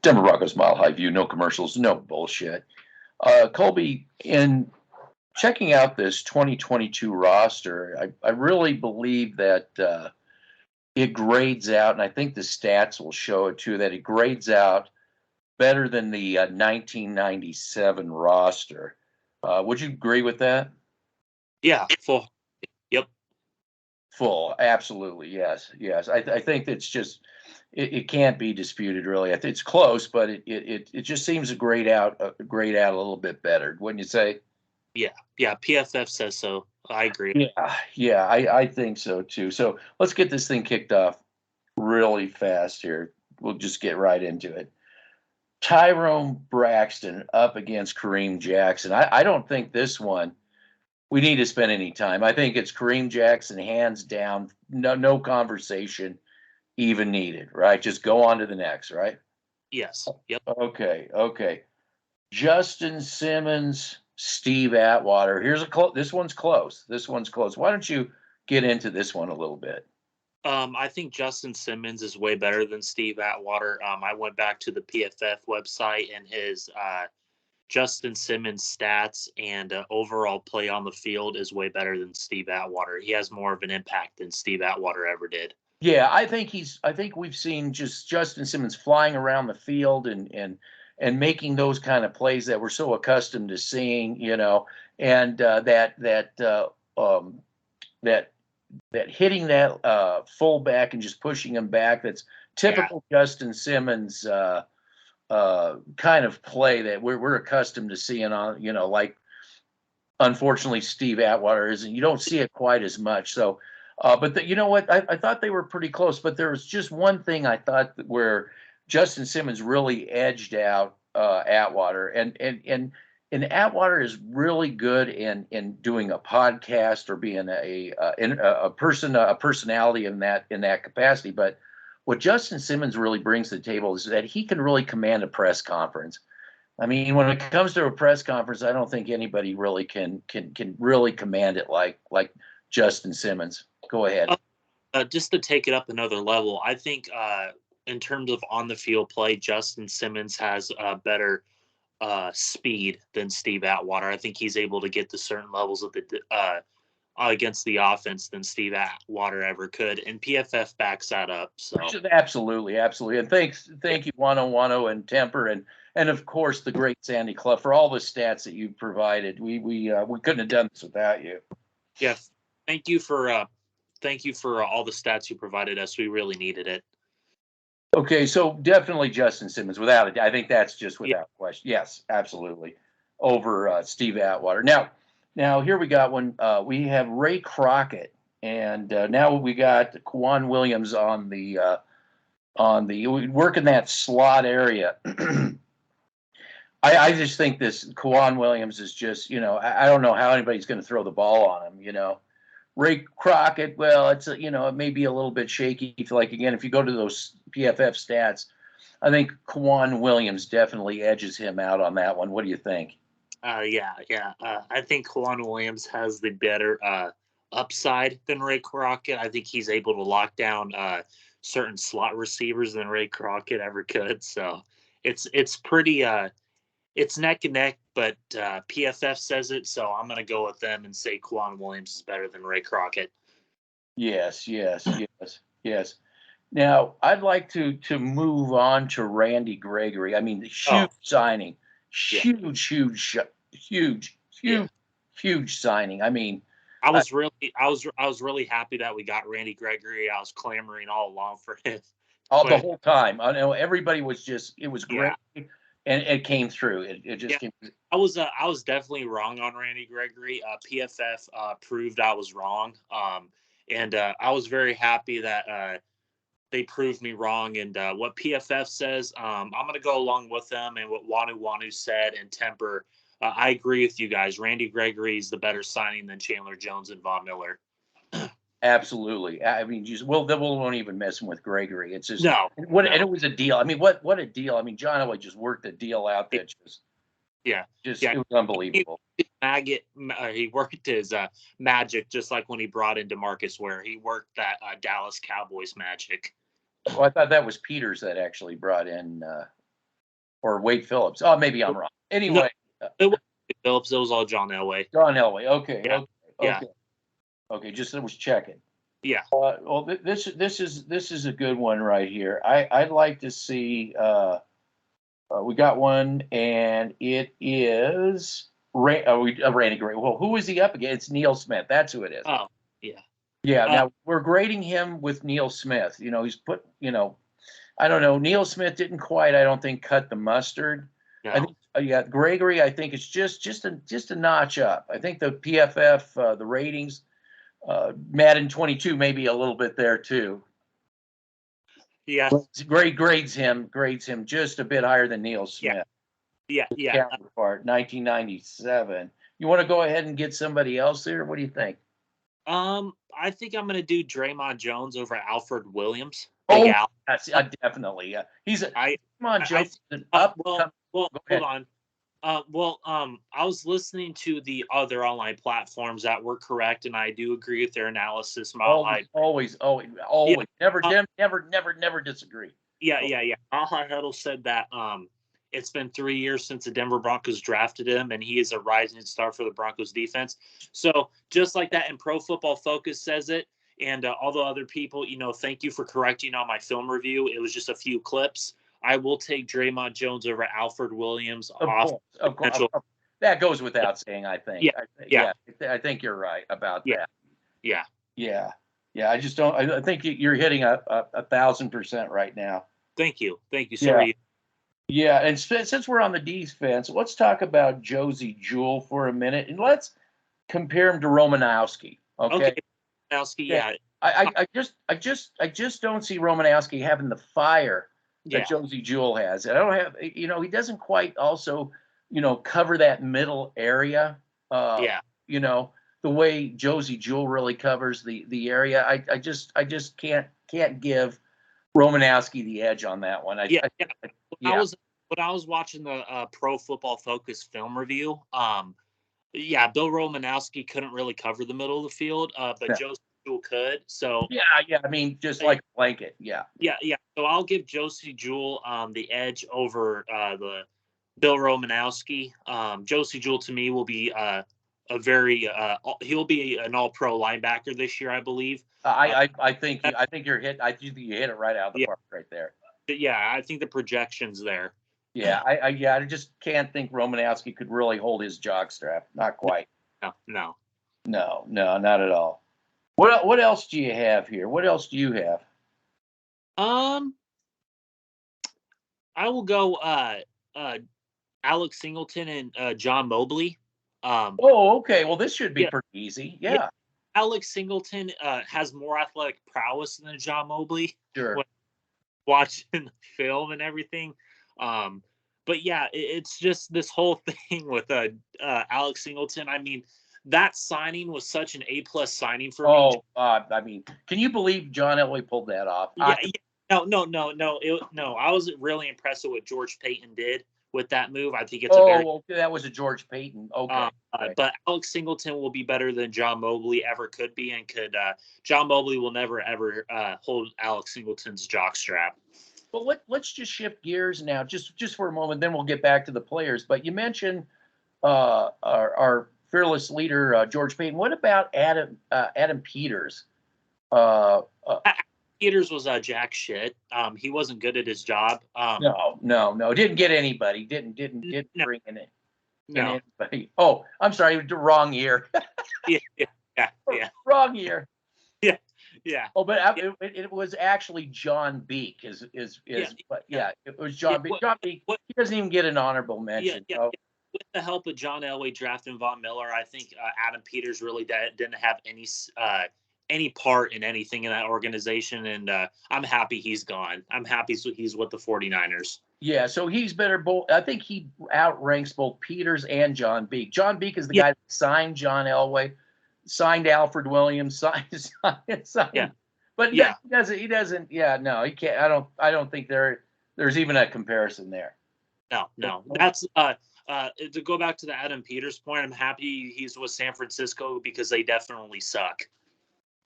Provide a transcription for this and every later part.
Denver Broncos Mile High View, no commercials, no bullshit. Colby, in checking out this 2022 roster, I really believe that it grades out, and I think the stats will show it too, that it grades out better than the 1997 roster. Would you agree with that? Yeah, full. Yep. Full, absolutely, yes, yes. I think it's just it can't be disputed really. It's close, but it just seems to grade out a little bit better, wouldn't you say? Yeah, PFF says so. I agree. Yeah, I think so too. So let's get this thing kicked off really fast here. We'll just get right into it. Tyrone Braxton up against Kareem Jackson. I don't think this one we need to spend any time. I think it's Kareem Jackson hands down. No conversation even needed, right? Just go on to the next, right? Yes. Yep. Okay. Justin Simmons, Steve Atwater. This one's close. Why don't you get into this one a little bit? I think Justin Simmons is way better than Steve Atwater. I went back to the PFF website, and his Justin Simmons stats and overall play on the field is way better than Steve Atwater. He has more of an impact than Steve Atwater ever did. Yeah, I think we've seen just Justin Simmons flying around the field and making those kind of plays that we're so accustomed to seeing, and that hitting that fullback and just pushing him back. That's typical Justin Simmons kind of play that we're accustomed to seeing on, like unfortunately Steve Atwater isn't. You don't see it quite as much. So, but you know what? I thought they were pretty close. But there was just one thing I thought where Justin Simmons really edged out Atwater, and Atwater is really good in doing a podcast or being a personality in that capacity. But what Justin Simmons really brings to the table is that he can really command a press conference. I mean, when it comes to a press conference, I don't think anybody really can really command it like Justin Simmons. Go ahead. Just to take it up another level, I think in terms of on the field play, Justin Simmons has better speed than Steve Atwater. I think he's able to get to certain levels of the against the offense than Steve Atwater ever could, and PFF backs that up. So absolutely, and thank you, Wano and Temper, and of course the great Sandy Clough for all the stats that you provided. We couldn't have done this without you. Yeah, thank you for all the stats you provided us. We really needed it. Okay, so definitely Justin Simmons, without it. I think that's just without question. Yes, absolutely, over Steve Atwater. Now here we got one. We have Ray Crockett, and now we got Kwan Williams on the working that slot area. I just think this Kwan Williams is just, I don't know how anybody's going to throw the ball on him. Ray Crockett, well, it's it may be a little bit shaky. Like again, if you go to those PFF stats, I think Kwan Williams definitely edges him out on that one. What do you think? Yeah. I think Kwan Williams has the better upside than Ray Crockett. I think he's able to lock down certain slot receivers than Ray Crockett ever could. So it's pretty it's neck and neck, but PFF says it, so I'm going to go with them and say Kwan Williams is better than Ray Crockett. Yes. Now, I'd like to move on to Randy Gregory. I mean, the huge signing, huge signing. I mean, I was really happy that we got Randy Gregory. I was clamoring all along for him. The whole time. I know everybody was it was great. Yeah. And it came through. It just came through. I was definitely wrong on Randy Gregory. PFF proved I was wrong. And I was very happy that they proved me wrong. And what PFF says, I'm going to go along with them. And what Wanu said and Temper, I agree with you guys. Randy Gregory is the better signing than Chandler Jones and Von Miller. Absolutely. I mean, we won't even mess with Gregory. It's just no. And it was a deal. I mean, what a deal. I mean, John Elway just worked a deal out that it was unbelievable. He worked his magic just like when he brought in DeMarcus Ware. He worked that Dallas Cowboys magic. Well, I thought that was Peters that actually brought in or Wade Phillips. Oh, maybe I'm wrong. Anyway, it was Phillips. It was all John Elway. John Elway. Okay. Yeah. Okay. Yeah. Okay. Okay. Just I was checking. Yeah. Well, this is a good one right here. I'd like to see. We got one, and it is Randy Gray. Well, who is he up against? It's Neil Smith. That's who it is. Oh, yeah. Yeah. Now we're grading him with Neil Smith. You know, he's put. You know, I don't know. Neil Smith didn't quite, I don't think, cut the mustard. No. I think, yeah, Gregory, I think it's just a notch up. I think the PFF, the ratings, Madden 22 maybe a little bit there too. Yeah. Grades him just a bit higher than Neil Smith. Yeah. Counterpart, 1997. You want to go ahead and get somebody else there? What do you think? I think I'm gonna do Draymond Jones over Alfred Williams. Oh, Al. yes, definitely. Yeah, he's a Draymond Jones. Well, hold on. I was listening to the other online platforms that were correct, and I do agree with their analysis. Always. Never disagree. Yeah. Aha Huddle said that it's been 3 years since the Denver Broncos drafted him, and he is a rising star for the Broncos defense. So just like that, and Pro Football Focus says it, and all the other people, thank you for correcting on my film review. It was just a few clips. I will take Draymond Jones over Alfred Williams. Of course. That goes without saying, I think. Yeah. I think you're right about that. Yeah. I just don't. I think you're hitting a 1,000% right now. Thank you, sir. Yeah, and since we're on the defense, let's talk about Jewell for a minute, and let's compare him to Romanowski. Okay. Romanowski, yeah. I just don't see Romanowski having the fire that Jewell has. I don't have. He doesn't quite also, cover that middle area. The way Jewell really covers the area. I just can't give Romanowski the edge on that one. When I was watching the Pro Football Focus film review, Bill Romanowski couldn't really cover the middle of the field, but Jewell could. So I mean, just like a blanket. Yeah. So I'll give Jewell the edge over the Bill Romanowski. Jewell to me will be he'll be an All-Pro linebacker this year, I believe. I think you hit it right out of the park right there. Yeah, I think the projection's there. Yeah, I just can't think Romanowski could really hold his jockstrap. Not quite. No, not at all. What else do you have here? What else do you have? I will go Alex Singleton and John Mobley. Okay. Well, this should be pretty easy. Yeah. Alex Singleton has more athletic prowess than John Mobley. Sure. Watching the film and everything. But yeah, it's just this whole thing with Alex Singleton. I mean, that signing was such an A+ signing for me. I mean, can you believe John Elway pulled that off? No. I was really impressed with what George Payton did with that move. I think it's that was a George Payton. Okay. But Alex Singleton will be better than John Mobley ever could be, and John Mobley will never ever hold Alex Singleton's jockstrap. Well, let's just shift gears now, just for a moment. Then we'll get back to the players. But you mentioned our fearless leader, George Payton. What about Adam Peters? Peters was jack shit. He wasn't good at his job. No. Didn't get anybody. Didn't bring in it. No. Anybody. Oh, I'm sorry. Wrong year. Yeah. Wrong year. Yeah. Oh, but it was actually John Beek. It was John Beek. John Beek. He doesn't even get an honorable mention. With the help of John Elway drafting Von Miller, I think Adam Peters really didn't have any part in anything in that organization, and I'm happy he's gone. I'm happy he's with the 49ers. Yeah, so he's better. I think he outranks both Peters and John Beek. John Beek is the guy that signed John Elway, signed Alfred Williams, signed. Yeah. But he doesn't. Yeah, no, he can't. I don't think there's even a comparison there. No. That's to go back to the Adam Peters point. I'm happy he's with San Francisco because they definitely suck.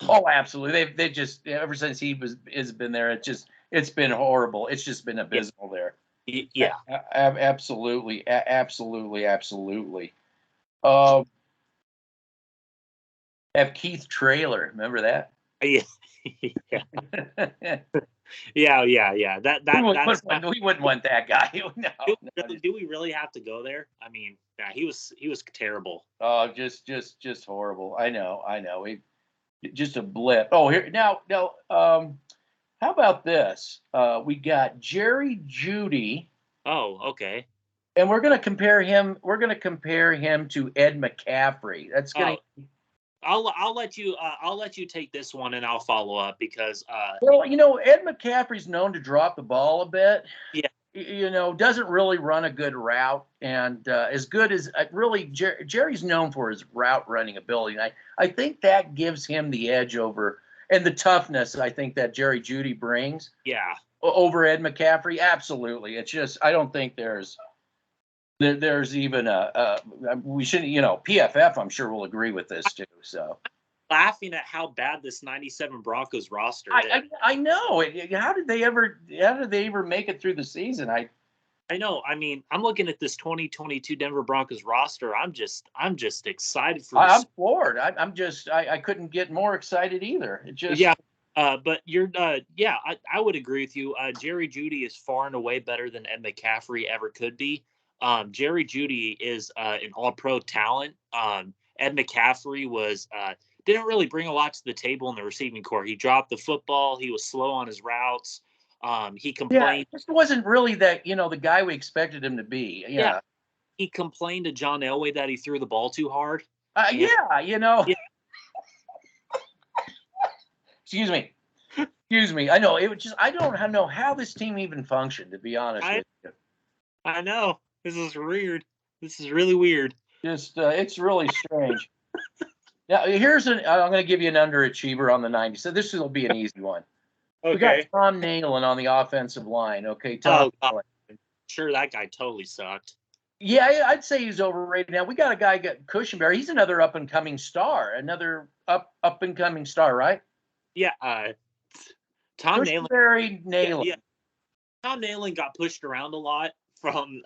Oh, absolutely. They just ever since has been there, it's been horrible. It's just been abysmal there. Yeah. Absolutely, absolutely, absolutely. Um, have Keith Trailer. Remember that? Yeah. Yeah. Yeah. That's We wouldn't want that guy. No, no, do we really have to go there? I mean, yeah, he was terrible. oh, just horrible. I know, I know. Just a blip. Oh, here now. How about this? We got Jerry Jeudy, Oh, okay. and we're going to compare him. We're going to compare him to Ed McCaffrey. That's going Oh, to. I'll let you take this one and I'll follow up because Well, Ed McCaffrey's known to drop the ball a bit. yeah. Doesn't really run a good route, and as good as really Jerry's known for his route running ability. And I think that gives him the edge over, and the toughness I think that Jerry Jeudy brings Yeah. over Ed McCaffrey. Absolutely, it's just I don't think there's even we shouldn't PFF I'm sure will agree with this too. So Laughing at how bad this 97 Broncos roster is. I know how did they ever make it through the season? I know. I mean, I'm looking at this 2022 Denver Broncos roster. I'm just excited for this. I'm floored. I couldn't get more excited either. It just Yeah. But yeah, I would agree with you. Jerry Jeudy is far and away better than Ed McCaffrey ever could be. Jerry Jeudy is an all-pro talent. Ed McCaffrey didn't really bring a lot to the table in the receiving corps. He dropped the football. He was slow on his routes. He complained. it just wasn't really that the guy we expected him to be. Yeah, he complained to John Elway that he threw the ball too hard. Yeah. Yeah. Excuse me. I know it was just I don't know how this team even functioned, to be honest with you. I know. This is weird. This is really weird. Just it's really strange. Now I'm going to give you an underachiever on the 90s. So this will be an easy one. Okay. We got Tom Nalen on the offensive line. Okay, Tom. Oh, sure, that guy totally sucked. Yeah, I'd say he's overrated. Now we got a guy, Cushenberry. He's another up and coming star. Another up and coming star, right? Yeah. Tom Cushenberry, Nalen. Yeah. Tom Nalen got pushed around a lot from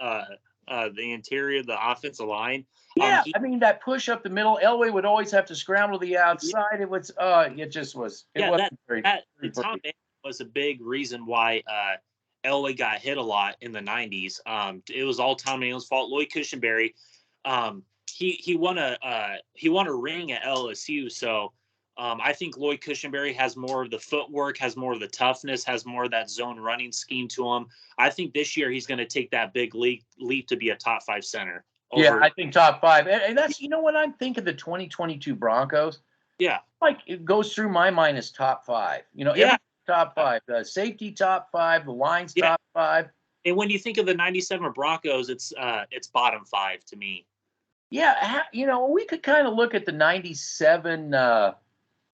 the interior of the offensive line. Yeah, I mean that push up the middle. Elway would always have to scramble to the outside. It was, it just was. It wasn't very. Tom Nalen was a big reason why Elway got hit a lot in the 90s. It was all Tom Nalen's fault. Lloyd Cushenberry, he won a ring at LSU, so. I think Lloyd Cushenberry has more of the footwork, has more of the toughness, has more of that zone running scheme to him. I think this year he's going to take that big leap to be a top 5 center. Yeah, I think top 5. And that's, when I'm thinking the 2022 Broncos, yeah, like it goes through my mind as top 5. Every top 5. The safety top 5, the lines top 5. And when you think of the 97 Broncos, it's bottom 5 to me. Yeah, we could kind of look at the 97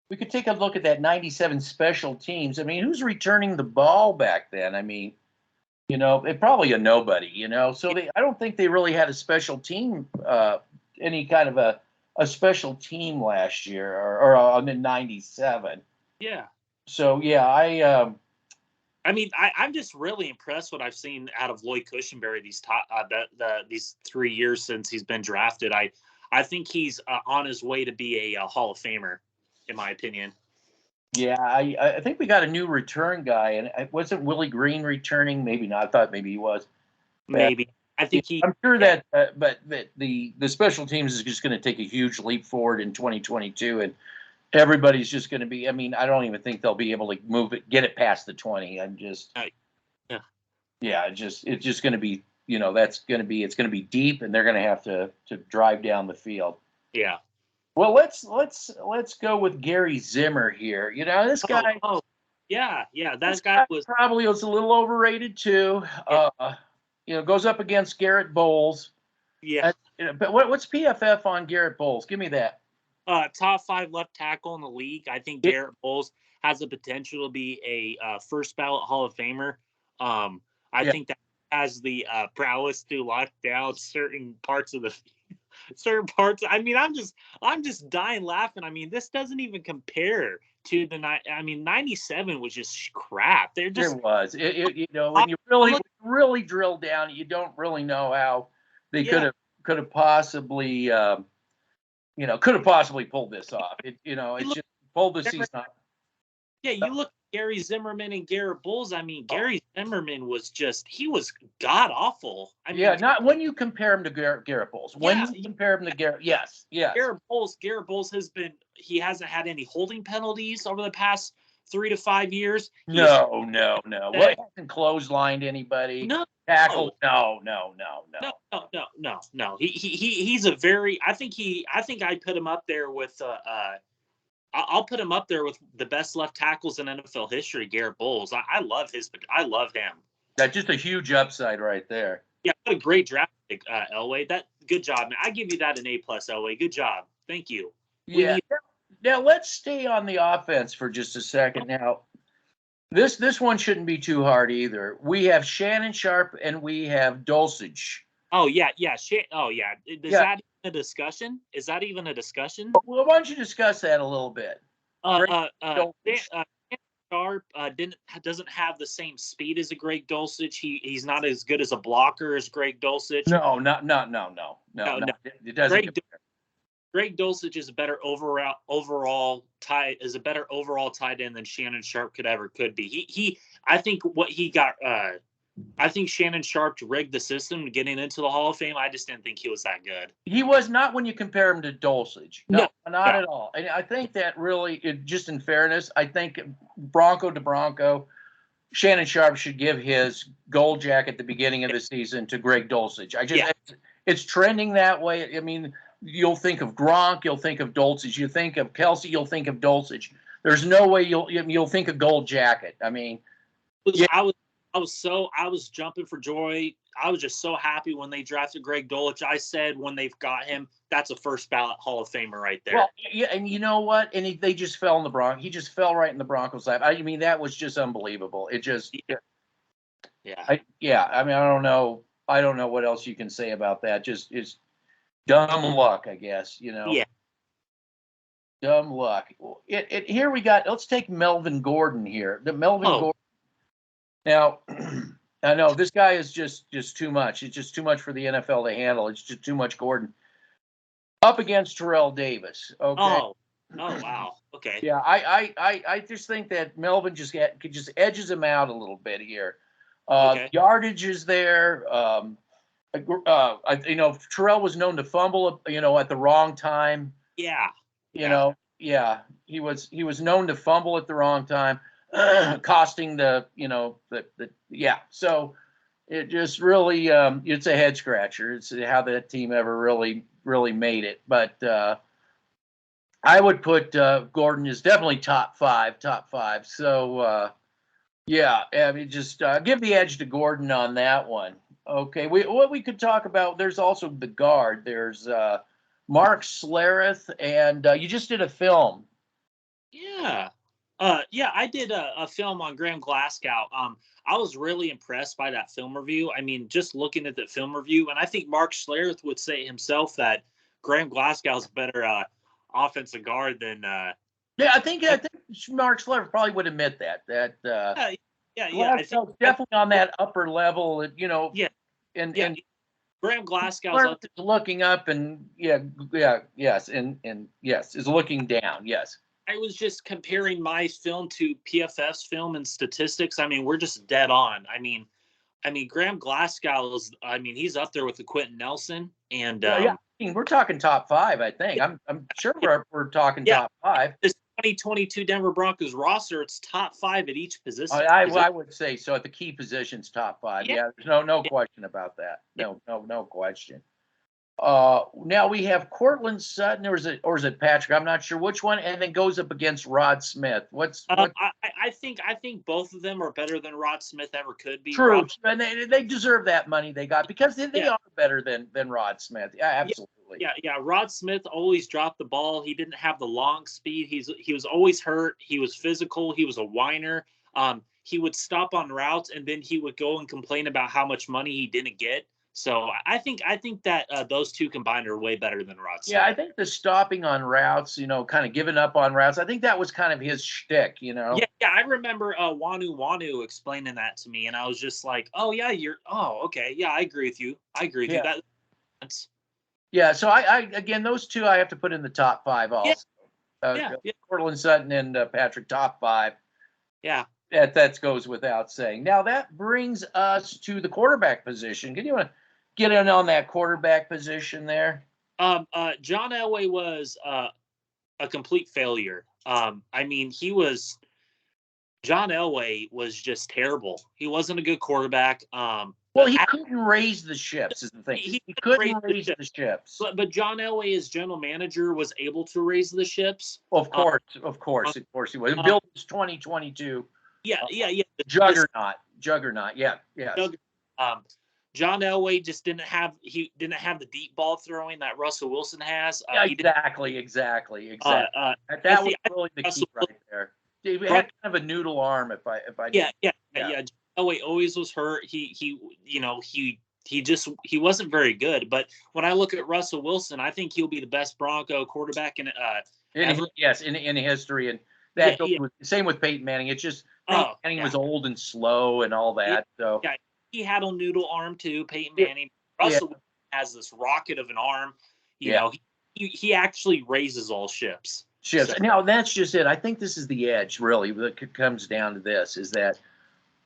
we could take a look at that 97 special teams. I mean, who's returning the ball back then? I mean, it probably a nobody, So I don't think they really had a special team, any kind of a special team last year or on the 97. Yeah. So, yeah, I mean, I'm just really impressed what I've seen out of Lloyd Cushenberry these 3 years since he's been drafted. I think he's on his way to be a Hall of Famer, in my opinion. Yeah, I think we got a new return guy, and it wasn't Willie Green returning. Maybe not. I thought maybe he was. Maybe. I think I'm sure that, but the special teams is just going to take a huge leap forward in 2022, and everybody's just going to be. I mean, I don't even think they'll be able to get it past the 20. I'm just. Yeah. It's just going to be. It's going to be deep, and they're going to have to drive down the field. Yeah. Well, let's go with Gary Zimmer here. This guy. Yeah, that guy was probably a little overrated too. Yeah. Goes up against Garrett Boles. Yeah. But what's PFF on Garrett Boles? Give me that. Top 5 left tackle in the league. I think Garrett Boles has the potential to be a first ballot Hall of Famer. I think that has the prowess to lock down certain parts. I mean, I'm just dying laughing. I mean, this doesn't even compare to 97 was just crap. They're just. It was. When you really drill down, you don't really know how they Yeah. could have possibly could have possibly pulled this off. It's just pulled the season off. Yeah, you look at Gary Zimmerman and Garrett Boles. I mean, Gary Zimmerman was god awful. I mean, Not when you compare him to Garrett Boles. When Yeah. you compare him to Garrett, yes. Garrett Boles he hasn't had any holding penalties over the past 3 to 5 years. No. Well, he hasn't clotheslined anybody. No. Tackled. No. He's a very. I think I put him up there with. I'll put him up there with the best left tackles in NFL history, Garrett Boles. I love him. That's just a huge upside right there. Yeah, what a great draft pick, Elway. Good job, man. I give you that an A+, Elway. Good job. Thank you. Yeah. Now let's stay on the offense for just a second. Now, this one shouldn't be too hard either. We have Shannon Sharp and we have Dulcich. Oh yeah. Is that even a discussion? Is that even a discussion? Well, why don't you discuss that a little bit? Sharp doesn't have the same speed as a Greg Dulcich. He's not as good as a blocker as Greg Dulcich. No. It doesn't. Greg Dulcich is a better overall tight end than Shannon Sharp could be. I think what he got. I think Shannon Sharp rigged the system getting into the Hall of Fame. I just didn't think he was that good. He was not when you compare him to Dulcich. No, not at all. And I think that really, just in fairness, I think Bronco to Bronco, Shannon Sharp should give his gold jacket at the beginning of the season to Greg Dulcich. It's trending that way. I mean, you'll think of Gronk, you'll think of Dulcich, you think of Kelsey, you'll think of Dulcich. There's no way you'll think of gold jacket. I mean, I was jumping for joy. I was just so happy when they drafted Greg Dulcich. I said when they've got him, that's a first ballot Hall of Famer right there. Well, yeah, and you know what? And they just fell in the Broncos. He just fell right in the Broncos' lap. I mean, that was just unbelievable. It just, I mean, I don't know what else you can say about that. Just it's dumb luck, I guess. Yeah. Dumb luck. Here we got. Let's take Melvin Gordon here. Gordon. Now, I know this guy is just too much. It's just too much for the NFL to handle. It's just too much Gordon. Up against Terrell Davis. Okay. Oh wow. Okay. Yeah, I just think that Melvin just edges him out a little bit here. Yardage is there. Terrell was known to fumble, at the wrong time. Yeah. He was known to fumble at the wrong time. Costing so it just really it's a head scratcher. It's how that team ever really made it. But I would put Gordon is definitely top five. So I mean, just give the edge to Gordon on that one. Okay, what we could talk about, there's also the guard. There's Mark Schlereth, and you just did a film. Yeah. I did a film on Graham Glasgow. I was really impressed by that film review. I mean, just looking at the film review, and I think Mark Schlereth would say himself that Graham Glasgow is a better offensive guard than. I think Mark Schlereth probably would admit that. I think definitely on that upper level, and Graham Glasgow's is looking up, and is looking down. Yes. I was just comparing my film to PFF's film and statistics. I mean, we're just dead on. I mean, Graham Glasgow he's up there with the Quentin Nelson, and I mean, we're talking top five. I think I'm sure we're talking top five. This 2022 Denver Broncos roster, it's top five at each position. I would say so. At the key positions, top five. Yeah, there's no question about that. No question. Now we have Cortland Sutton, or is it Patrick? I'm not sure which one, and then goes up against Rod Smith. I think both of them are better than Rod Smith ever could be. True, and they deserve that money they got because they are better than Rod Smith. Yeah, absolutely. Yeah. Rod Smith always dropped the ball. He didn't have the long speed. He was always hurt. He was physical. He was a whiner. He would stop on routes, and then he would go and complain about how much money he didn't get. So I think that those two combined are way better than Rod Smith. Yeah, I think the stopping on routes, kind of giving up on routes, I think that was kind of his shtick, Yeah, Yeah, I remember Wanu explaining that to me, and I was just like, "Oh yeah, okay, yeah, I agree with you. I agree with you. Yeah. That's Yeah. So I again, those two I have to put in the top five yeah, also. yeah, yeah, Cortland Sutton and Patrick, top five. yeah." That goes without saying. Now that brings us to the quarterback position. Can you want to get in on that quarterback position there? John Elway was a complete failure. I mean, John Elway was just terrible. He wasn't a good quarterback. Well, he couldn't raise the ships, is the thing. He He couldn't couldn't raise ship. the ships. But John Elway, as general manager, was able to raise the ships. Of course he was. Built his 2022 Yeah. juggernaut. Yeah, yes. John Elway just didn't have the deep ball throwing that Russell Wilson has. Exactly. That was really the key right there. He had kind of a noodle arm, if I. Yeah. John Elway always was hurt. He wasn't very good. But when I look at Russell Wilson, I think he'll be the best Bronco quarterback ever. In history, and that goes with, same with Peyton Manning. It's just Manning was old and slow and all that. So he had a noodle arm too. Peyton Manning. Russell has this rocket of an arm. You know, he actually raises all ships. So. Now that's just it. I think this is the edge, really, that comes down to this: is that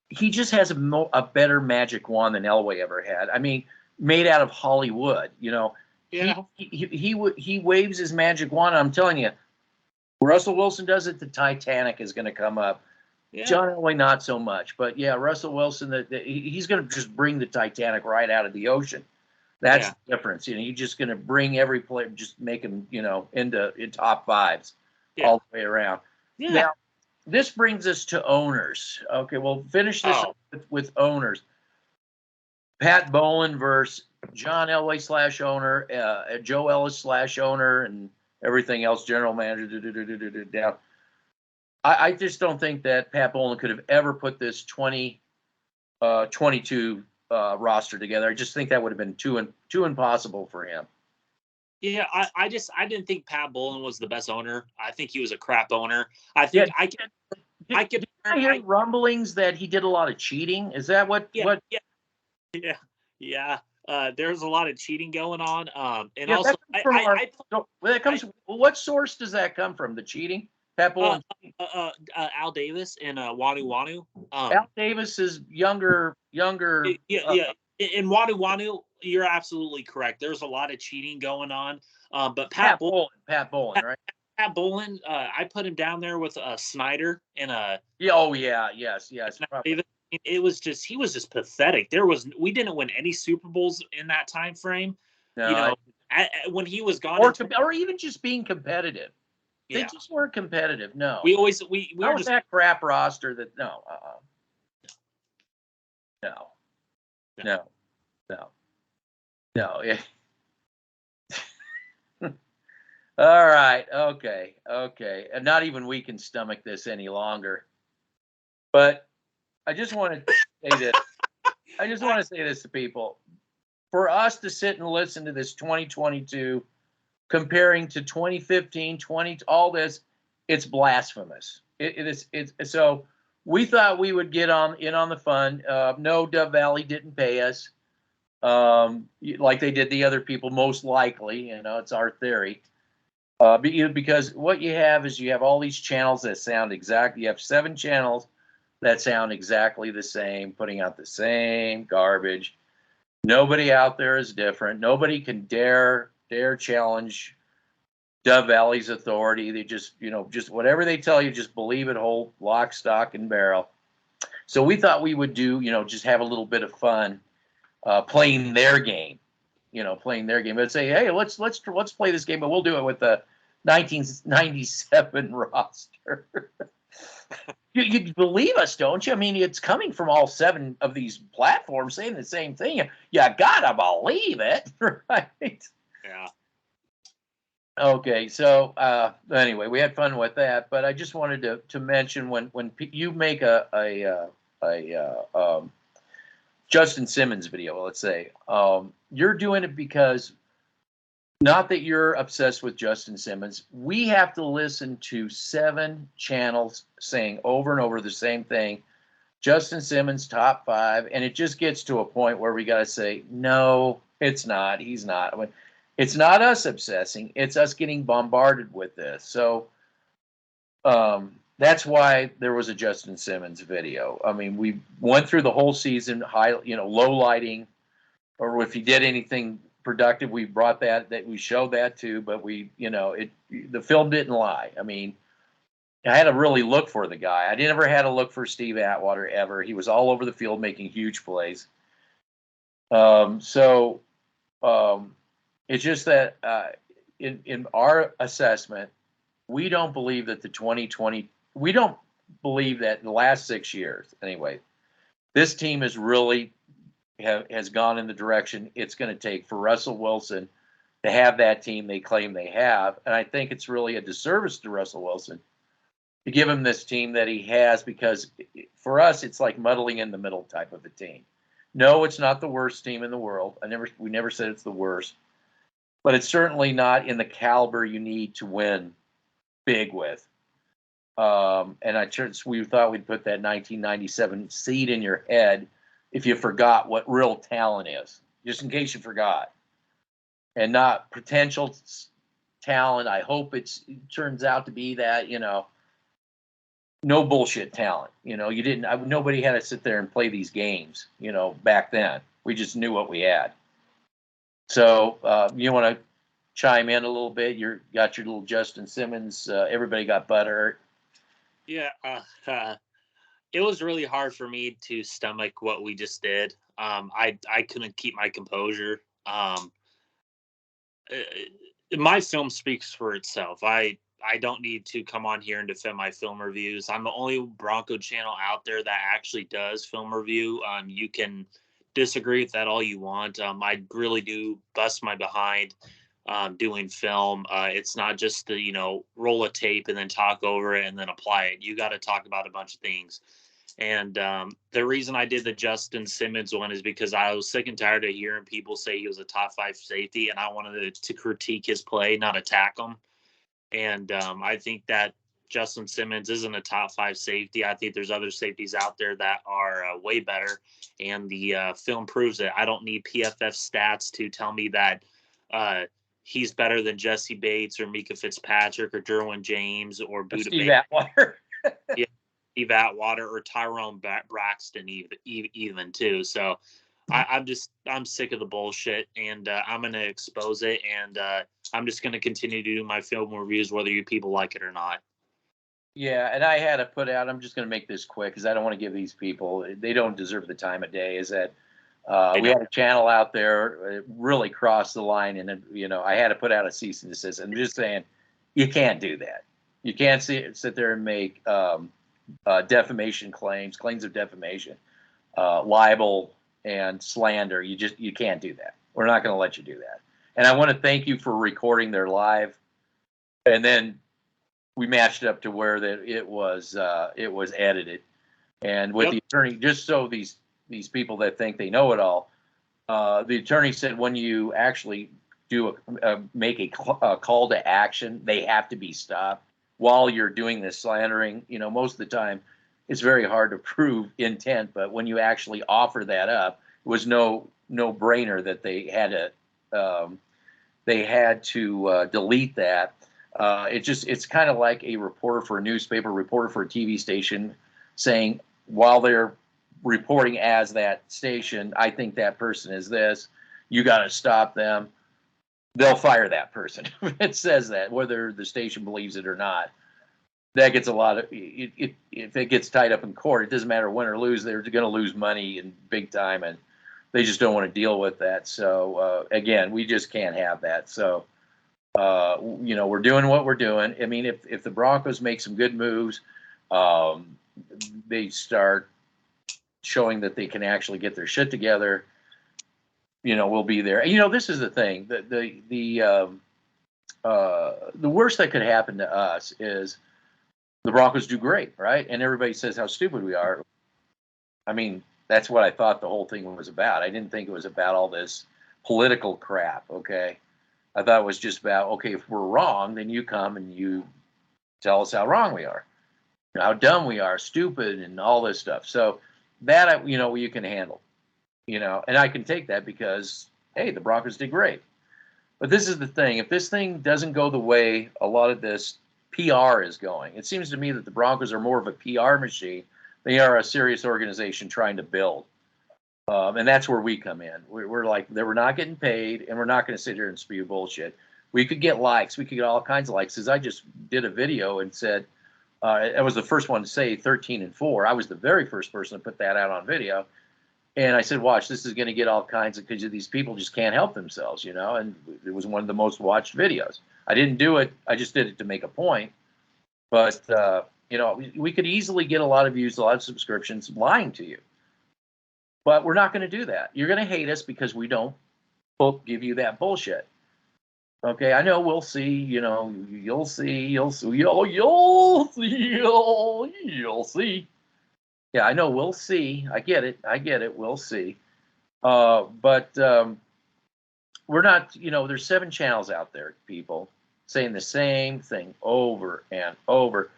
he just has a better magic wand than Elway ever had. I mean, made out of Hollywood. You know, he waves his magic wand. I'm telling you, Russell Wilson does it. The Titanic is going to come up. Yeah. John Elway, not so much, but Russell Wilson, he's going to just bring the Titanic right out of the ocean. That's the difference. You know, he's just going to bring every player, just make him, into top fives all the way around. Yeah. Now, this brings us to owners. Okay, we'll finish this up with owners. Pat Bowlen versus John Elway /owner, Joe Ellis /owner, and everything else, general manager, down. I just don't think that Pat Bowlen could have ever put this 22 roster together. I just think that would have been too impossible for him. Yeah, I didn't think Pat Bowlen was the best owner. I think he was a crap owner. I think I could hear rumblings that he did a lot of cheating. Is that what? Yeah. There's a lot of cheating going on. And what source does that come from? The cheating? Pat Bowlen. Al Davis and Wanu. Al Davis is younger. In Wanu, you're absolutely correct. There's a lot of cheating going on. But Pat Bowlen, right? Pat Bowlen, I put him down there with Snyder and yes. It was just he was just pathetic. We didn't win any Super Bowls in that time frame. No, when he was gone, or even just being competitive. They just weren't competitive. No, we were just that crap roster. That no. Yeah. All right. Okay. And not even we can stomach this any longer. But I just want to say this. I just want to say this to people. For us to sit and listen to this 2022, comparing to 2015, all this, it's blasphemous. It's so we thought we would get in on the fun. No, Dove Valley didn't pay us like they did the other people, most likely. It's our theory. Because what you have is you have all these channels that sound exactly. You have 7 channels that sound exactly the same, putting out the same garbage. Nobody out there is different. Nobody can dare challenge Dove Valley's authority. They just whatever they tell you, just believe it whole, lock, stock, and barrel. So we thought we would do, just have a little bit of fun playing their game. But say, hey, let's play this game, but we'll do it with the 1997 roster. You believe us, don't you? I mean, it's coming from all 7 of these platforms saying the same thing. You gotta believe it, right? Yeah. Okay, so anyway, we had fun with that, but I just wanted to mention when you make a Justin Simmons video, let's say, you're doing it because Not that you're obsessed with Justin Simmons. We have to listen to 7 channels saying over and over the same thing. Justin Simmons, top 5. And it just gets to a point where we got to say, no, it's not. He's not. I mean, it's not us obsessing. It's us getting bombarded with this. So that's why there was a Justin Simmons video. I mean, we went through the whole season, low lighting, or if he did anything productive, we brought that we showed that too. But the film didn't lie. I mean, I had to really look for the guy. I never had to look for Steve Atwater ever. He was all over the field making huge plays. So it's just that in our assessment, we don't believe that we don't believe that in the last 6 years, anyway, this team is really has gone in the direction it's going to take for Russell Wilson to have that team they claim they have. And I think it's really a disservice to Russell Wilson to give him this team that he has, because for us, it's like muddling in the middle type of a team. No, it's not the worst team in the world. We never said it's the worst, but it's certainly not in the caliber you need to win big with. And we thought we'd put that 1997 seed in your head if you forgot what real talent is, just in case you forgot, and not potential talent. I hope it turns out to be that, no bullshit talent. Nobody had to sit there and play these games, back then. We just knew what we had. So you want to chime in a little bit? You got your little Justin Simmons. Everybody got butthurt. Yeah, it was really hard for me to stomach what we just did. I couldn't keep my composure. My film speaks for itself. I don't need to come on here and defend my film reviews. I'm the only Bronco channel out there that actually does film review. You can disagree with that all you want. I really do bust my behind doing film. It's not just the, roll a tape and then talk over it and then apply it. You got to talk about a bunch of things. And the reason I did the Justin Simmons one is because I was sick and tired of hearing people say he was a top 5 safety, and I wanted to critique his play, not attack him. And I think that Justin Simmons isn't a top 5 safety. I think there's other safeties out there that are way better, and the film proves it. I don't need PFF stats to tell me that he's better than Jesse Bates or Mika Fitzpatrick or Derwin James or Buda Steve Atwater. Yeah, Steve Atwater or Tyrone Braxton even too. So I'm sick of the bullshit, and I'm going to expose it, and I'm just going to continue to do my film reviews whether you people like it or not. Yeah, and I had to put out, I'm just going to make this quick because I don't want to give these people, they don't deserve the time of day, is that we had a channel out there, it really crossed the line, and I had to put out a cease and desist. I'm just saying, you can't do that. You can't sit there and make defamation claims of defamation, libel, and slander. You can't do that. We're not going to let you do that. And I want to thank you for recording their live, and then we matched it up to where that it was edited, and with the attorney, just so these people that think they know it all, the attorney said when you actually do make a call to action, they have to be stopped while you're doing this slandering. Most of the time it's very hard to prove intent, but when you actually offer that up, it was no brainer that they had to delete that. It's kind of like a reporter for a newspaper, reporter for a TV station saying, while they're reporting as that station, I think that person is this, you got to stop them. They'll fire that person. It says that, whether the station believes it or not. That gets a lot of, if it gets tied up in court, it doesn't matter win or lose, they're going to lose money in big time, and they just don't want to deal with that. So again, we just can't have that. So we're doing what we're doing. I mean, if the Broncos make some good moves, they start showing that they can actually get their shit together, we'll be there. This is the thing, the worst that could happen to us is the Broncos do great, right? And everybody says how stupid we are. I mean, that's what I thought the whole thing was about. I didn't think it was about all this political crap, okay? I thought it was just about, okay, if we're wrong, then you come and you tell us how wrong we are, how dumb we are, stupid, and all this stuff. So that, you can handle, and I can take that because, hey, the Broncos did great. But this is the thing. If this thing doesn't go the way a lot of this PR is going, it seems to me that the Broncos are more of a PR machine. They are a serious organization trying to build. And that's where we come in. We're like, we're not getting paid, and we're not going to sit here and spew bullshit. We could get likes. We could get all kinds of likes. As I just did a video and said, I was the first one to say 13-4. I was the very first person to put that out on video. And I said, watch, this is going to get all kinds of, because these people just can't help themselves, and it was one of the most watched videos. I didn't do it. I just did it to make a point. But, we could easily get a lot of views, a lot of subscriptions lying to you. But we're not going to do that. You're going to hate us because we don't give you that bullshit. Okay, I know we'll see, you'll see. Yeah, I know we'll see. I get it. We'll see. But we're not, there's 7 channels out there, people, saying the same thing over and over.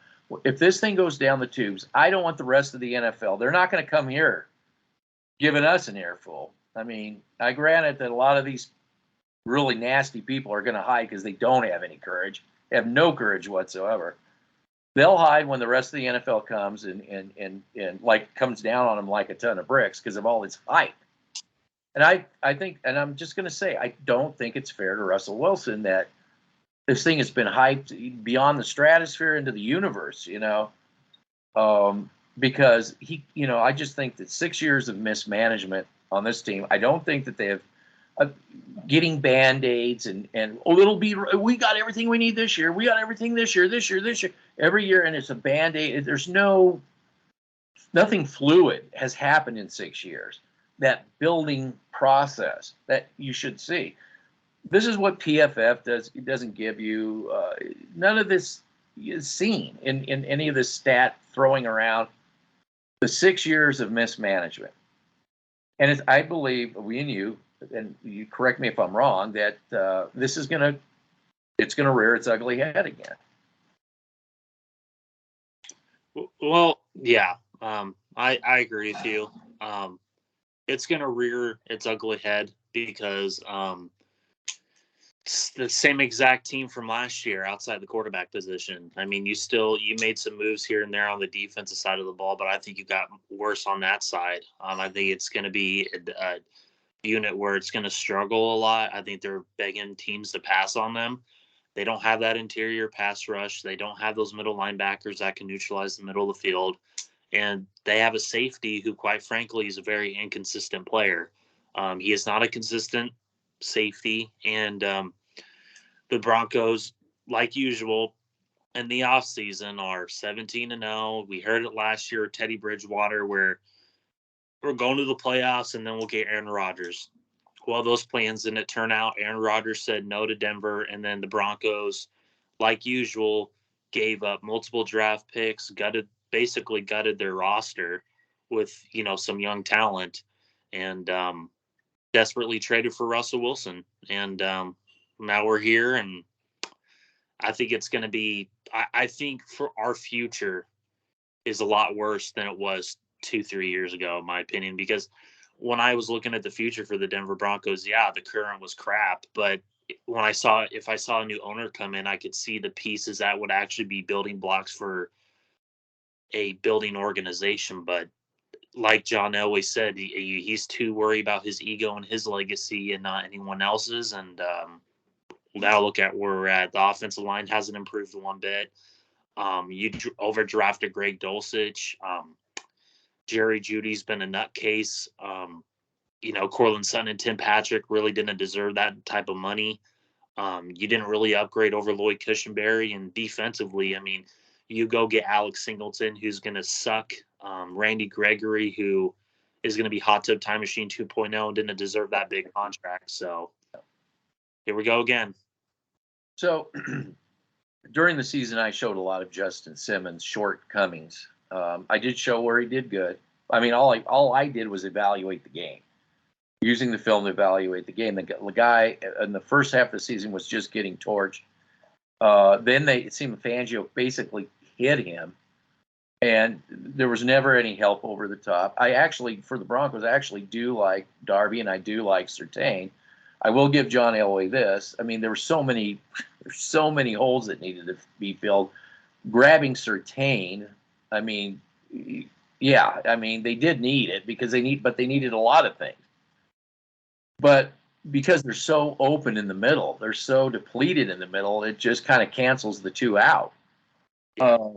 If this thing goes down the tubes, I don't want the rest of the NFL. They're not going to come here giving us an earful. I mean, I granted that a lot of these really nasty people are going to hide because they don't have any courage. They have no courage whatsoever. They'll hide when the rest of the NFL comes and like comes down on them like a ton of bricks because of all this hype. And I think, and I'm just going to say, I don't think it's fair to Russell Wilson that this thing has been hyped beyond the stratosphere into the universe, because he, I just think that 6 years of mismanagement on this team, I don't think that they have getting Band-Aids and we got everything we need this year. We got everything this year, every year. And it's a Band-Aid. There's nothing fluid has happened in 6 years. That building process that you should see. This is what PFF does. It doesn't give you, none of this is seen in any of this stat throwing around the 6 years of mismanagement. And I believe we and you, and you correct me if I'm wrong, that this is it's gonna rear its ugly head again. Well, yeah, I agree with you. It's gonna rear its ugly head because it's the same exact team from last year outside the quarterback position. I mean, you made some moves here and there on the defensive side of the ball, but I think you got worse on that side. I think it's going to be a unit where it's going to struggle a lot. I think they're begging teams to pass on them. They don't have that interior pass rush. They don't have those middle linebackers that can neutralize the middle of the field. And they have a safety who, quite frankly, is a very inconsistent player. He is not a consistent safety. And the Broncos, like usual, in the offseason are 17-0. We heard it last year, Teddy Bridgewater, where we're going to the playoffs and then we'll get Aaron Rodgers. Well, those plans didn't turn out. Aaron Rodgers said no to Denver, and then the Broncos, like usual, gave up multiple draft picks, basically gutted their roster with, some young talent, and desperately traded for Russell Wilson. And now we're here, and I think it's going to be – I think for our future is a lot worse than it was 2-3 years ago, in my opinion, because – when I was looking at the future for the Denver Broncos, yeah, the current was crap. But if I saw a new owner come in, I could see the pieces that would actually be building blocks for a building organization. But like John Elway said, he's too worried about his ego and his legacy and not anyone else's. And now look at where we're at. The offensive line hasn't improved one bit. You overdrafted Greg Dulcich. Jeudy's been a nutcase. Cortland Sutton and Tim Patrick really didn't deserve that type of money. You didn't really upgrade over Lloyd Cushenberry, and defensively, I mean, you go get Alex Singleton, who's going to suck. Randy Gregory, who is going to be Hot Tub Time Machine 2.0 and didn't deserve that big contract. So here we go again. So during the season, I showed a lot of Justin Simmons' shortcomings. I did show where he did good. I mean, all I did was evaluate the game. using the film to evaluate the game. The guy in the first half of the season was just getting torched. Then it seemed Fangio basically hit him, and there was never any help over the top. I actually, for the Broncos, I actually do like Darby, and I do like Surtain. I will give John Elway this. I mean, there were so many holes that needed to be filled. Grabbing Surtain, I mean, yeah, I mean, they did need it because they needed a lot of things. But because they're so open in the middle, they're so depleted in the middle, it just kind of cancels the two out. I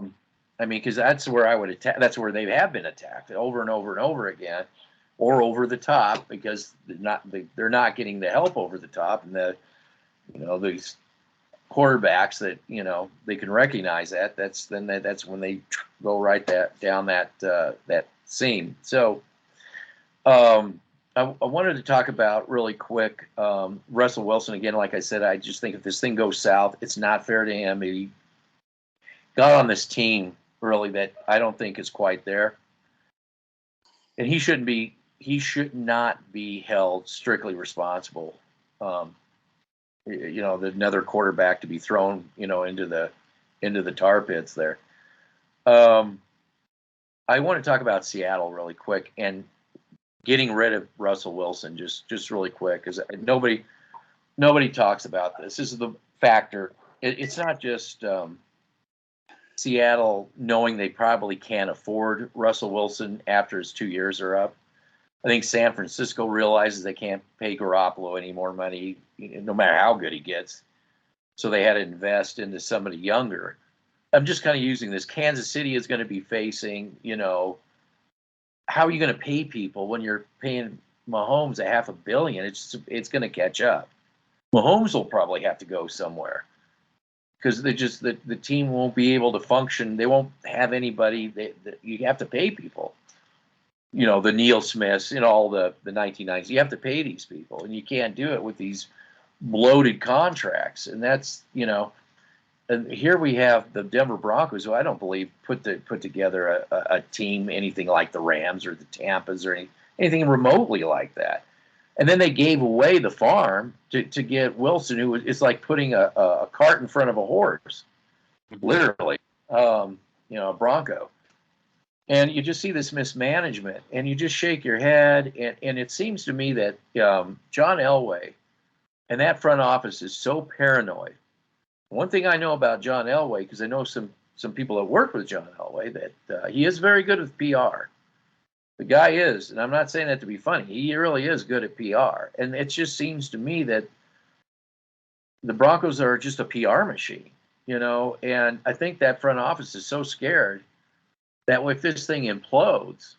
mean, because that's where I would attack. That's where they have been attacked over and over and over again, or over the top because they're not getting the help over the top, and these quarterbacks that they can recognize that. That's when they go right down that seam. So. I wanted to talk about really quick Russell Wilson again. Like I said, I just think if this thing goes south, it's not fair to him. He got on this team really that I don't think is quite there, and he should not be held strictly responsible. Another quarterback to be thrown into the tar pits there. I want to talk about Seattle really quick and getting rid of Russell Wilson just really quick, because nobody talks about this. This is the factor. It's not just Seattle knowing they probably can't afford Russell Wilson after his 2 years are up. I think San Francisco realizes they can't pay Garoppolo any more money, no matter how good he gets. So they had to invest into somebody younger. I'm just kind of using this. Kansas City is going to be facing, how are you going to pay people when you're paying Mahomes $500 million? It's going to catch up. Mahomes will probably have to go somewhere because the team won't be able to function. They won't have anybody. You have to pay people. The Neil Smiths, all the 1990s. You have to pay these people, and you can't do it with these bloated contracts. And that's And here we have the Denver Broncos, who I don't believe put together a team anything like the Rams or the Tampas or anything remotely like that. And then they gave away the farm to get Willson, who is like putting a cart in front of a horse, literally, a Bronco. And you just see this mismanagement, and you just shake your head. And it seems to me that John Elway and that front office is so paranoid. One thing I know about John Elway, because I know some people that work with John Elway, that he is very good with PR. The guy is, and I'm not saying that to be funny. He really is good at PR. And it just seems to me that the Broncos are just a PR machine, and I think that front office is so scared that if this thing implodes,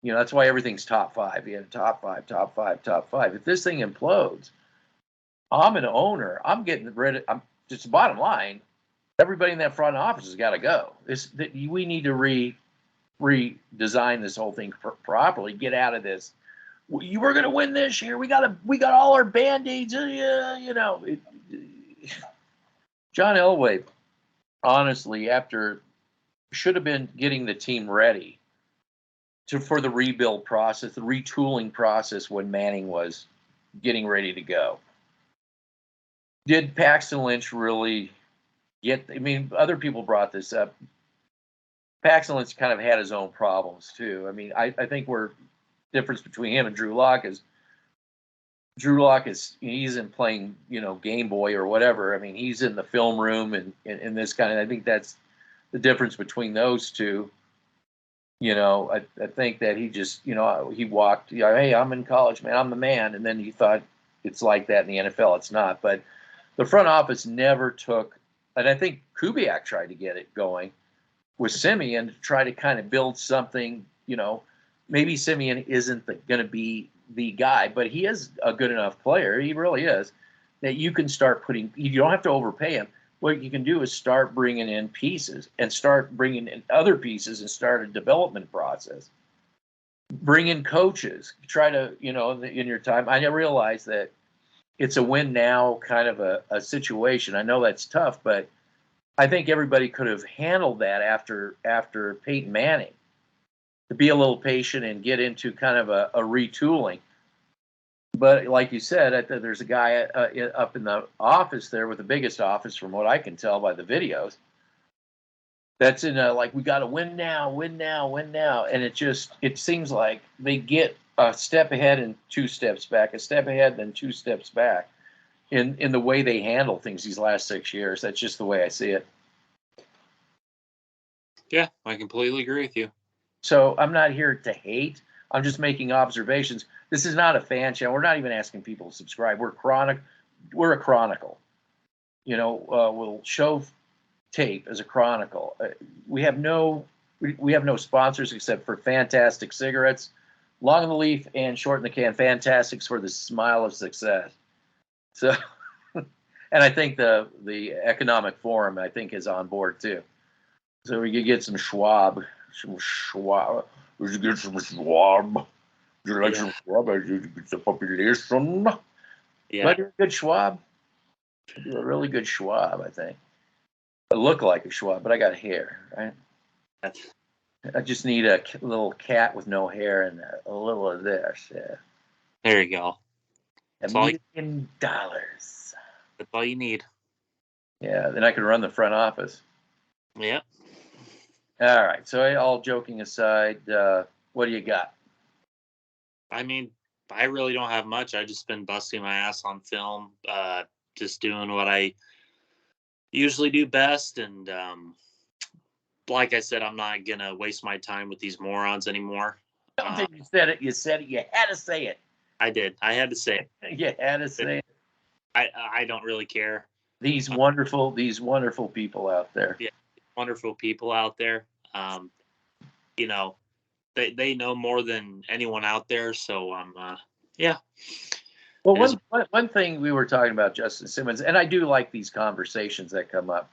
that's why everything's top five. You have top five, top five, top five. If this thing implodes, I'm an owner. I'm getting rid of. Just the bottom line. Everybody in that front office has got to go. We need to redesign this whole thing properly. Get out of this. You were going to win this year. We got all our band-aids. John Elway, honestly, should have been getting the team ready for the rebuild process, the retooling process when Manning was getting ready to go. Did Paxton Lynch really other people brought this up. Paxton Lynch kind of had his own problems too. I think difference between him and Drew Lock is he isn't playing, Game Boy or whatever. He's in the film room and this kind of, I think that's the difference between those two. I think that he just, he walked, hey, I'm in college, man, I'm the man. And then he thought it's like that in the NFL. It's not. But the front office never took, and I think Kubiak tried to get it going with Simeon to try to kind of build something, maybe Simeon isn't going to be the guy, but he is a good enough player. He really is, that you can start you don't have to overpay him. What you can do is start bringing in pieces and start bringing in other pieces and start a development process. Bring in coaches. Try to, in your time, I realize that it's a win now kind of a situation. I know that's tough, but I think everybody could have handled that after Peyton Manning, to be a little patient and get into kind of a retooling. But like you said, there's a guy up in the office there with the biggest office, from what I can tell by the videos. That's in like, we got to win now, win now, win now, and it seems like they get a step ahead and 2 steps back, a step ahead then 2 steps back in the way they handle things these last 6 years. That's just the way I see it. Yeah, I completely agree with you. So I'm not here to hate. I'm just making observations. This is not a fan channel. We're not even asking people to subscribe. We're a chronicle. We'll show tape as a chronicle. We have no sponsors except for Fantastic Cigarettes, Long in the Leaf and Short in the Can. Fantastics for the smile of success. So, and I think the Economic Forum, I think, is on board too. So we could get some Schwab. We should get some Schwab. Would you like some Schwab? It's a population. Yeah. But you're a good Schwab. You're a really good Schwab, I think. I look like a Schwab, but I got hair, right? I just need a little cat with no hair and a little of this. Yeah. There you go. $1 million. That's all you need. Yeah, then I could run the front office. Yeah. All right. So all joking aside, what do you got? I mean, I really don't have much. I just been busting my ass on film, just doing what I usually do best. And like I said, I'm not going to waste my time with these morons anymore. I don't think you said it. You said it. You had to say it. I did. I had to say it. You had to say it. I don't really care. These wonderful people out there. Yeah, wonderful people out there. They know more than anyone out there. So yeah. Well, one thing we were talking about Justin Simmons, and I do like these conversations that come up.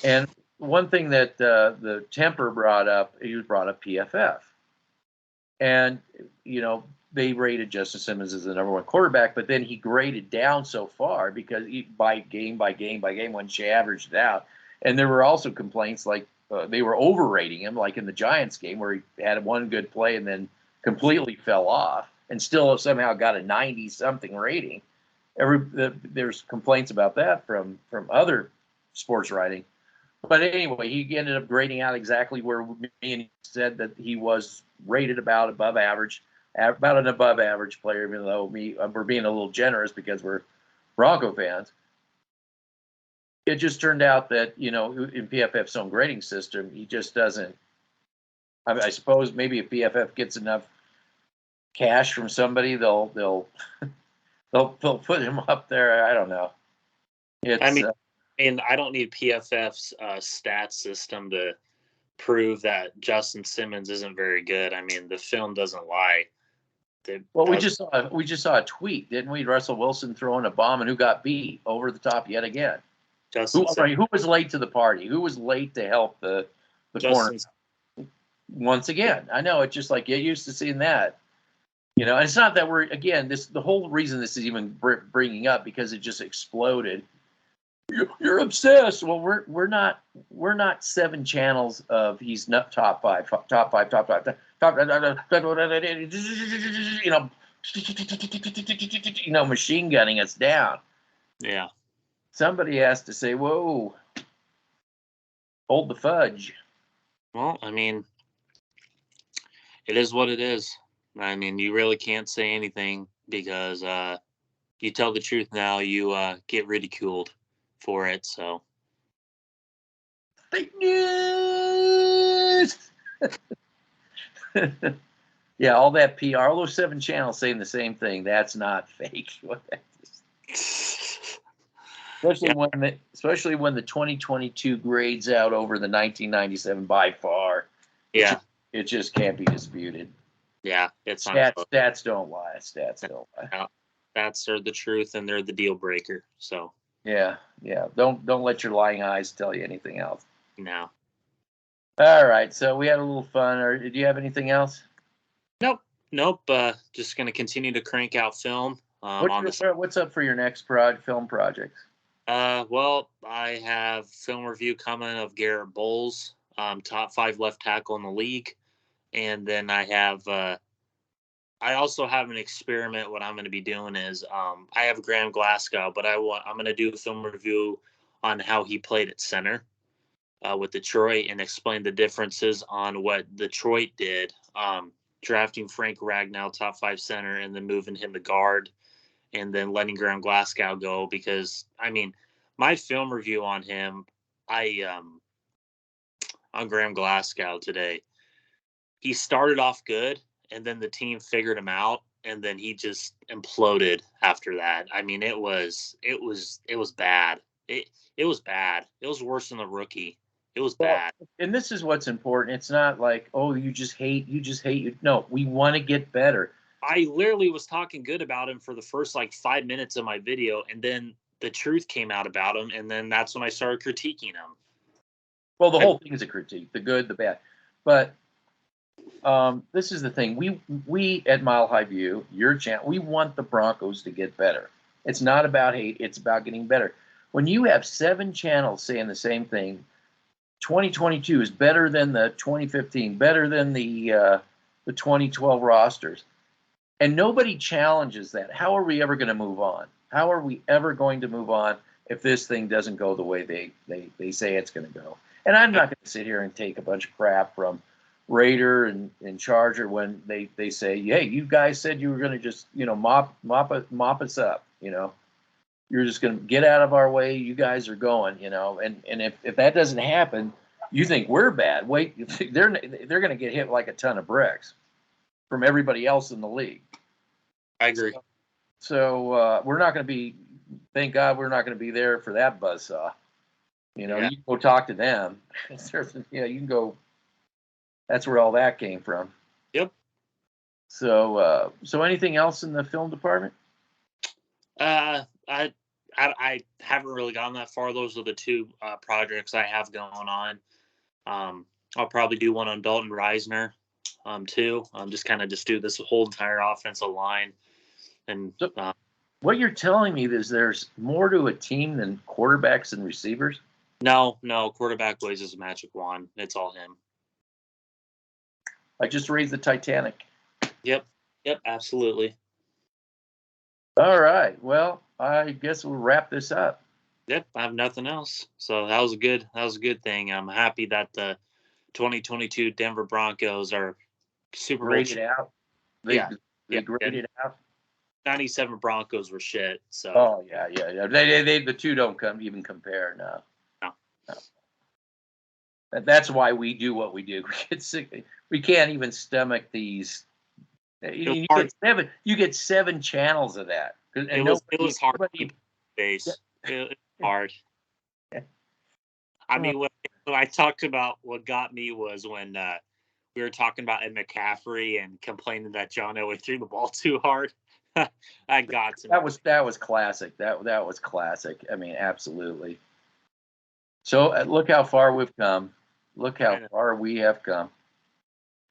And one thing that the Temper brought up, he brought up PFF, and they rated Justin Simmons as the #1 quarterback, but then he graded down so far because by game when she averaged it out. And there were also complaints like they were overrating him, like in the Giants game where he had one good play and then completely fell off and still somehow got a 90-something rating. There's complaints about that from other sports writing. But anyway, he ended up grading out exactly where me and he said that he was rated about above average. About an above average player, even though we're being a little generous because we're Bronco fans. It just turned out that, in PFF's own grading system, he just doesn't. I suppose maybe if PFF gets enough cash from somebody, they'll put him up there. I don't know. And I don't need PFF's stat system to prove that Justin Simmons isn't very good. I mean, the film doesn't lie. We just saw a tweet, didn't we? Russell Wilson throwing a bomb, and who got beat over the top yet again? Who was late to the party? Who was late to help the corner? Once again, I know, it's just like get used to seeing that. And it's not that the whole reason this is even bringing up because it just exploded. You're obsessed. Well, we're not 7 channels of he's not top five, machine gunning us down. Yeah. Somebody has to say, whoa, hold the fudge. Well, I mean, it is what it is. I mean, you really can't say anything because you tell the truth now, you get ridiculed for it. So fake news. Yeah, all that PR, all those 7 channels saying the same thing. That's not fake. Especially when the 2022 grades out over the 1997 by far. Yeah, it just can't be disputed. Yeah, it's stats don't lie. Stats don't lie. Stats are the truth, and they're the deal breaker. So yeah. Don't let your lying eyes tell you anything else. No. All right, so we had a little fun. Or did you have anything else? Nope. Just going to continue to crank out film. What's up for your next film project? Well, I have film review coming of Garrett Boles, top 5 left tackle in the league, and then I have I also have an experiment. What I'm going to be doing is I have Graham Glasgow, but I'm going to do a film review on how he played at center with Detroit and explain the differences on what Detroit did, drafting Frank Ragnow, top 5 center, and then moving him to guard, and then letting Graham Glasgow go. Because I mean, my film review on him, on Graham Glasgow today, he started off good, and then the team figured him out, and then he just imploded after that. I mean, it was bad. It was bad. It was worse than the rookie. It was bad. And this is what's important. It's not like, oh, you just hate. No, we want to get better. I literally was talking good about him for the first like 5 minutes of my video, and then the truth came out about him, and then that's when I started critiquing him. Well, the whole thing is a critique, the good, the bad. But this is the thing. We at Mile High View, your channel, we want the Broncos to get better. It's not about hate. It's about getting better. When you have 7 channels saying the same thing, 2022 is better than the 2015, better than the 2012 rosters, and nobody challenges that, how are we ever going to move on? How are we ever going to move on if this thing doesn't go the way they say it's going to go? And I'm not going to sit here and take a bunch of crap from Raider and Charger when they say, hey, you guys said you were going to just, mop us up, You're just going to get out of our way. You guys are going, and if that doesn't happen, you think we're bad. Wait, they're going to get hit like a ton of bricks from everybody else in the league. I agree. So we're not going to be, thank God we're not going to be there for that buzzsaw. You can go talk to them. You can go, that's where all that came from. Yep. So anything else in the film department? I haven't really gone that far. Those are the 2 projects I have going on. I'll probably do one on Dalton Reisner, too. Just do this whole entire offensive line. And what you're telling me is there's more to a team than quarterbacks and receivers? No, quarterback waves is a magic wand. It's all him. I just raised the Titanic. Yep, absolutely. All right. Well, I guess we'll wrap this up. Yep, I have nothing else. So that was a good thing. I'm happy that the 2022 Denver Broncos are Super Bowl graded out. They graded out. 97 Broncos were shit. So. Oh yeah. They the 2 don't even compare. No. That's why we do what we do. We get sick. We can't even stomach these. You get 7 channels of that. It was hard to keep base. It was hard. I mean, when I talked about what got me was when we were talking about Mccaffrey and complaining that John Elway threw the ball too hard. I got to. That was classic. That was classic. I mean, absolutely. So look how far we've come. Look how far we have come.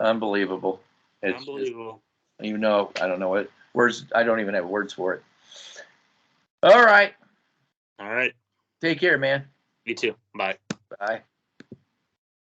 Unbelievable. It's unbelievable. I don't know what words. I don't even have words for it. All right. Take care, man. You too. Bye. Bye.